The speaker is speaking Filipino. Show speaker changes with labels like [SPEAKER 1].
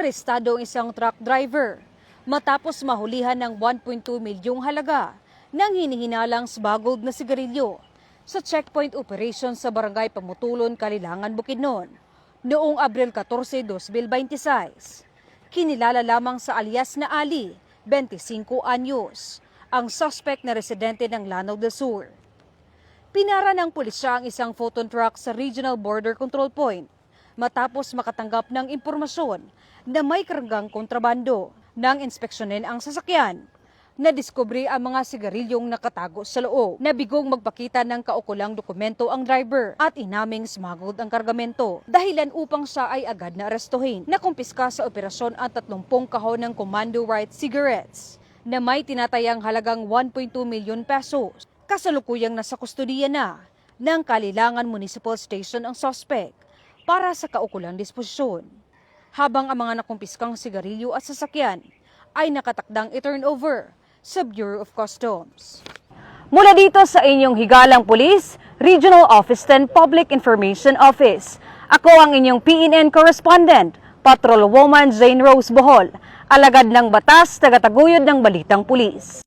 [SPEAKER 1] Arestado ang isang truck driver matapos mahulihan ng 1.2 milyong halaga ng hinihinalang smuggled na sigarilyo sa checkpoint operation sa Barangay Pamutulon, Kalilangan, Bukidnon noong Abril 14, 2026. Kinilala lamang sa alias na Ali, 25 anyos, ang suspect na residente ng Lanao del Sur. Pinara ng pulisya ang isang photon truck sa Regional Border Control Point matapos makatanggap ng impormasyon na may karanggang kontrabando. Nang inspeksyonin ang sasakyan, nadiskubre ang mga sigarilyong nakatago sa loob. Nabigong magpakita ng kaukulang dokumento ang driver at inaming smuggled ang kargamento. Dahilan upang siya ay agad na arestuhin. Nakumpiska sa operasyon ang 30 kahon ng Commando White cigarettes na may tinatayang halagang 1.2 milyon pesos. Kasalukuyang nasa kustudiya na ng Kalilangan Municipal Station ang suspect para sa kaukulang disposisyon. Habang ang mga nakumpiskang sigarilyo at sasakyan ay nakatakdang i-turnover sa Bureau of Customs. Mula dito sa inyong higalang pulis, Regional Office 10 Public Information Office. Ako ang inyong PNN correspondent, Patrolwoman Jane Rose Bohol, alagad ng batas, tagataguyod ng balitang pulis.